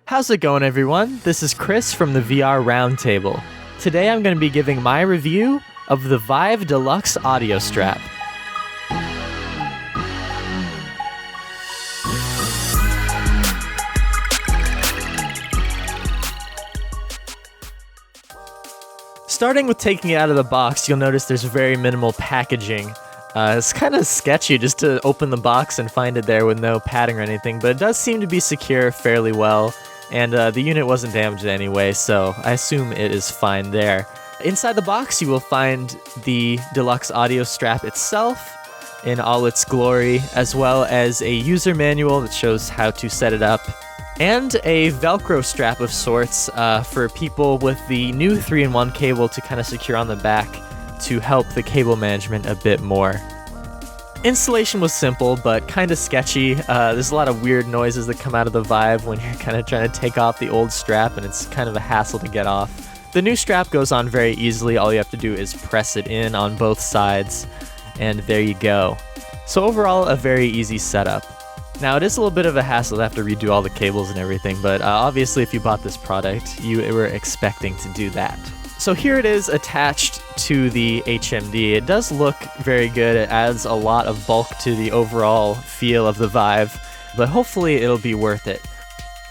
How's it going, everyone? This is Chris from the VR Roundtable. Today I'm going to be giving my review of the Vive Deluxe audio strap. Starting with taking it out of the box, you'll notice there's very minimal packaging. It's kind of sketchy just to open the box and find it there with no padding or anything, but it does seem to be secure fairly well, and the unit wasn't damaged anyway, so I assume it is fine there. Inside the box, you will find the deluxe audio strap itself in all its glory, as well as a user manual that shows how to set it up, and a Velcro strap of sorts for people with the new 3-in-1 cable to kind of secure on the back to help the cable management a bit more. Installation was simple, but kind of sketchy. There's a lot of weird noises that come out of the Vive when you're kind of trying to take off the old strap, and it's kind of a hassle to get off. The new strap goes on very easily. All you have to do is press it in on both sides, and there you go. So overall, a very easy setup. Now, it is a little bit of a hassle to have to redo all the cables and everything, but obviously if you bought this product, you were expecting to do that. So here it is attached to the HMD. It does look very good. It adds a lot of bulk to the overall feel of the Vive, but hopefully it'll be worth it.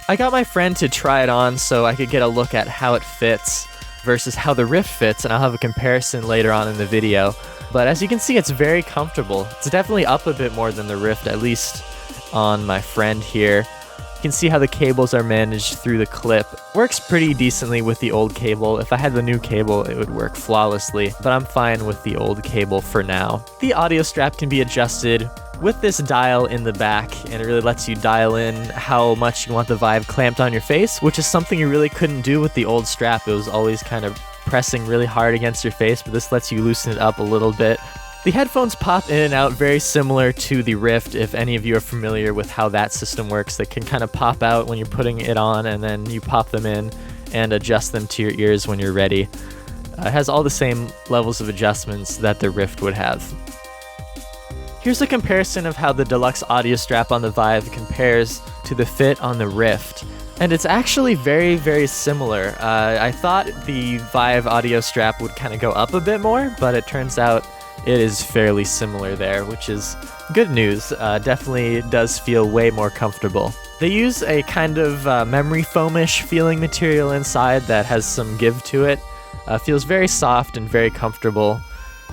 I got my friend to try it on so I could get a look at how it fits versus how the Rift fits, and I'll have a comparison later on in the video. But as you can see, it's very comfortable. It's definitely up a bit more than the Rift, at least on my friend here. You can see how the cables are managed through the clip. Works pretty decently with the old cable. If I had the new cable, it would work flawlessly, but I'm fine with the old cable for now. The audio strap can be adjusted with this dial in the back, and it really lets you dial in how much you want the Vive clamped on your face, which is something you really couldn't do with the old strap. It was always kind of pressing really hard against your face, but this lets you loosen it up a little bit. The headphones pop in and out very similar to the Rift, if any of you are familiar with how that system works. They can kind of pop out when you're putting it on, and then you pop them in and adjust them to your ears when you're ready. It has all the same levels of adjustments that the Rift would have. Here's a comparison of how the deluxe audio strap on the Vive compares to the fit on the Rift. And it's actually very, very similar. I thought the Vive audio strap would kind of go up a bit more, but it turns out it is fairly similar there, which is good news. Definitely does feel way more comfortable. They use a kind of memory foamish feeling material inside that has some give to it. Feels very soft and very comfortable.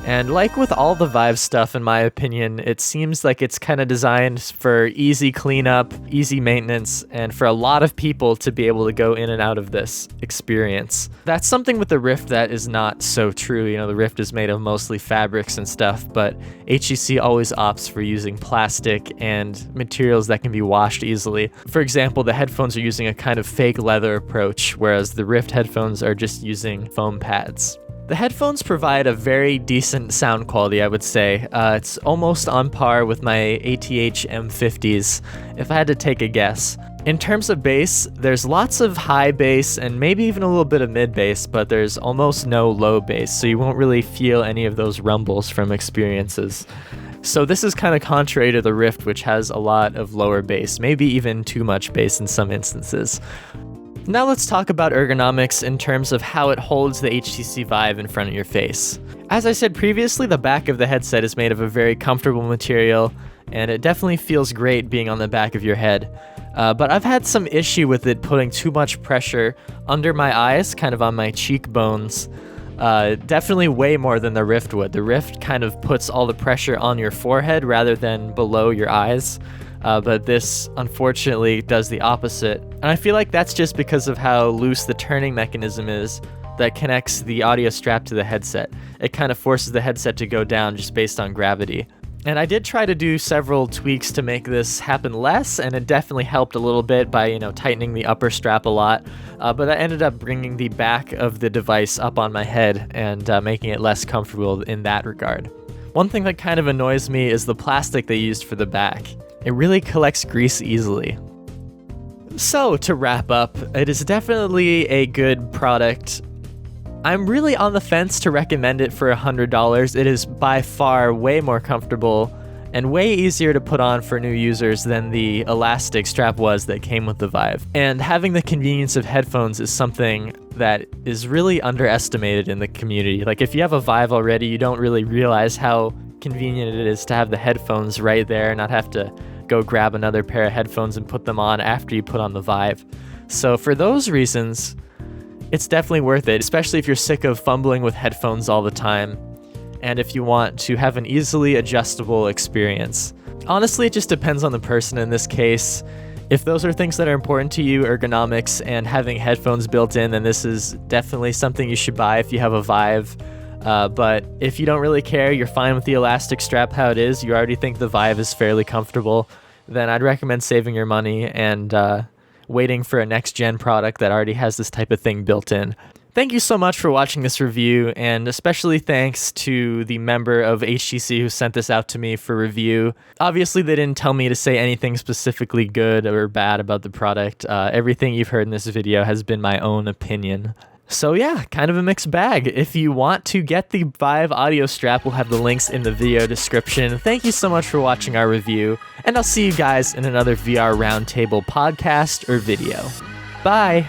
And like with all the Vive stuff, in my opinion, it seems like it's kind of designed for easy cleanup, easy maintenance, and for a lot of people to be able to go in and out of this experience. That's something with the Rift that is not so true. You know, the Rift is made of mostly fabrics and stuff, but HTC always opts for using plastic and materials that can be washed easily. For example, the headphones are using a kind of fake leather approach, whereas the Rift headphones are just using foam pads. The headphones provide a very decent sound quality, I would say. It's almost on par with my ATH M50s, if I had to take a guess. In terms of bass, there's lots of high bass and maybe even a little bit of mid bass, but there's almost no low bass, so you won't really feel any of those rumbles from experiences. So this is kind of contrary to the Rift, which has a lot of lower bass, maybe even too much bass in some instances. Now let's talk about ergonomics in terms of how it holds the HTC Vive in front of your face. As I said previously, the back of the headset is made of a very comfortable material, and it definitely feels great being on the back of your head. But I've had some issue with it putting too much pressure under my eyes, kind of on my cheekbones. Definitely way more than the Rift would. The Rift kind of puts all the pressure on your forehead rather than below your eyes. But this, unfortunately, does the opposite. And I feel like that's just because of how loose the turning mechanism is that connects the audio strap to the headset. It kind of forces the headset to go down just based on gravity. And I did try to do several tweaks to make this happen less, and it definitely helped a little bit by, tightening the upper strap a lot. But I ended up bringing the back of the device up on my head and making it less comfortable in that regard. One thing that kind of annoys me is the plastic they used for the back. It really collects grease easily. So, to wrap up, it is definitely a good product. I'm really on the fence to recommend it for $100. It is by far way more comfortable and way easier to put on for new users than the elastic strap was that came with the Vive. And having the convenience of headphones is something that is really underestimated in the community. Like, if you have a Vive already, you don't really realize how convenient it is to have the headphones right there, not have to go grab another pair of headphones and put them on after you put on the Vive. So for those reasons, it's definitely worth it, especially if you're sick of fumbling with headphones all the time, and if you want to have an easily adjustable experience. Honestly, it just depends on the person in this case. If those are things that are important to you, ergonomics and having headphones built in, then this is definitely something you should buy if you have a Vive. But if you don't really care, you're fine with the elastic strap how it is, you already think the Vive is fairly comfortable, then I'd recommend saving your money and waiting for a next-gen product that already has this type of thing built in. Thank you so much for watching this review, and especially thanks to the member of HTC who sent this out to me for review. Obviously, they didn't tell me to say anything specifically good or bad about the product. Everything you've heard in this video has been my own opinion. So yeah, kind of a mixed bag. If you want to get the Vive audio strap, we'll have the links in the video description. Thank you so much for watching our review, and I'll see you guys in another VR Roundtable podcast or video. Bye!